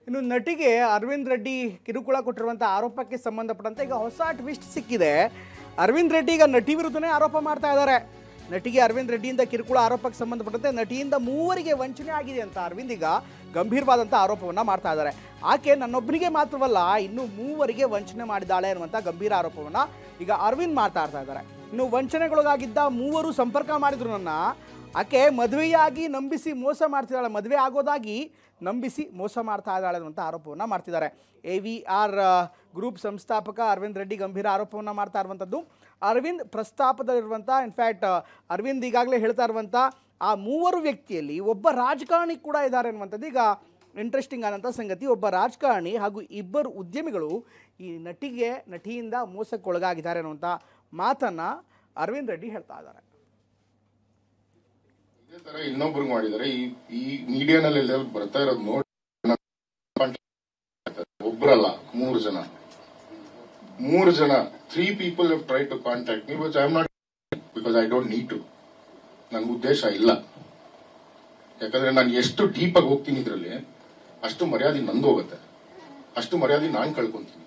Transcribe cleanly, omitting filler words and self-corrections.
ಇನ್ನು ನಟಿಗೆ ಅರವಿಂದ್ ರೆಡ್ಡಿ ಕಿರುಕುಳ ಕೊಟ್ಟಿರುವಂಥ ಆರೋಪಕ್ಕೆ ಸಂಬಂಧಪಟ್ಟಂತೆ ಈಗ ಹೊಸ ಟ್ವಿಸ್ಟ್ ಸಿಕ್ಕಿದೆ. ಅರವಿಂದ್ ರೆಡ್ಡಿ ಈಗ ನಟಿ ವಿರುದ್ಧನೇ ಆರೋಪ ಮಾಡ್ತಾ ಇದ್ದಾರೆ. ನಟಿಗೆ ಅರವಿಂದ್ ರೆಡ್ಡಿಯಿಂದ ಕಿರುಕುಳ ಆರೋಪಕ್ಕೆ ಸಂಬಂಧಪಟ್ಟಂತೆ ನಟಿಯಿಂದ 3 ವಂಚನೆ ಆಗಿದೆ ಅಂತ ಅರವಿಂದ್ ಈಗ ಗಂಭೀರವಾದಂಥ ಆರೋಪವನ್ನು ಮಾಡ್ತಾ ಇದ್ದಾರೆ. ಆಕೆ ನನ್ನೊಬ್ಬನಿಗೆ ಮಾತ್ರವಲ್ಲ ಇನ್ನೂ 3 ವಂಚನೆ ಮಾಡಿದ್ದಾಳೆ ಅನ್ನುವಂಥ ಗಂಭೀರ ಆರೋಪವನ್ನು ಈಗ ಅರವಿಂದ್ ಮಾಡ್ತಾ ಇದ್ದಾರೆ. ಇನ್ನು ವಂಚನೆಗೊಳಗಾಗಿದ್ದ 3 ಸಂಪರ್ಕ ಮಾಡಿದ್ರು ನನ್ನ. ಆಕೆ ಮದುವೆಯಾಗಿ ನಂಬಿಸಿ ಮೋಸ ಮಾಡ್ತಿದ್ದಾಳೆ, ಮದುವೆ ಆಗೋದಾಗಿ ನಂಬಿಸಿ ಮೋಸ ಮಾಡ್ತಾ ಇದ್ದಾಳೆ ಅನ್ನುವಂಥ ಆರೋಪವನ್ನು ಮಾಡ್ತಿದ್ದಾರೆ. AVR ಗ್ರೂಪ್ ಸಂಸ್ಥಾಪಕ ಅರವಿಂದ್ ರೆಡ್ಡಿ ಗಂಭೀರ ಆರೋಪವನ್ನು ಮಾಡ್ತಾ ಇರುವಂಥದ್ದು. ಅರವಿಂದ್ ಪ್ರಸ್ತಾಪದಲ್ಲಿರುವಂಥ ಇನ್ಫ್ಯಾಕ್ಟ್ ಅರವಿಂದ್ ಈಗಾಗಲೇ ಹೇಳ್ತಾ ಇರುವಂಥ ಆ 3 ವ್ಯಕ್ತಿಯಲ್ಲಿ ಒಬ್ಬ ರಾಜಕಾರಣಿ ಕೂಡ ಇದ್ದಾರೆ ಅನ್ನುವಂಥದ್ದು ಈಗ ಇಂಟ್ರೆಸ್ಟಿಂಗ್ ಆದಂಥ ಸಂಗತಿ. ಒಬ್ಬ ರಾಜಕಾರಣಿ ಹಾಗೂ 2 ಉದ್ಯಮಿಗಳು ಈ ನಟಿಯಿಂದ ಮೋಸಕ್ಕೊಳಗಾಗಿದ್ದಾರೆ ಅನ್ನುವಂಥ ಮಾತನ್ನು ಅರವಿಂದ್ ರೆಡ್ಡಿ ಹೇಳ್ತಾ ಇದ್ದಾರೆ. ಇನ್ನೊಬ್ರು ಮಾಡಿದ್ದಾರೆ. ಈ ಮೀಡಿಯಾನಲ್ಲಿ ಬರ್ತಾ ಇರೋದು ನೋಡಿ, ಒಬ್ಬರಲ್ಲ 3 ಜನ 3 people have tried to contact me, but I am not, because I don't need to. ನನ್ನ ಉದ್ದೇಶ ಇಲ್ಲ. ಯಾಕಂದ್ರೆ ನಾನು ಎಷ್ಟು ಡೀಪ್ ಆಗಿ ಹೋಗ್ತೀನಿ ಇದ್ರಲ್ಲಿ, ಅಷ್ಟು ಮರ್ಯಾದೆ ನಂದು ಹೋಗುತ್ತೆ, ಅಷ್ಟು ಮರ್ಯಾದೆ ನಾನು ಕಳ್ಕೊಂತೀನಿ.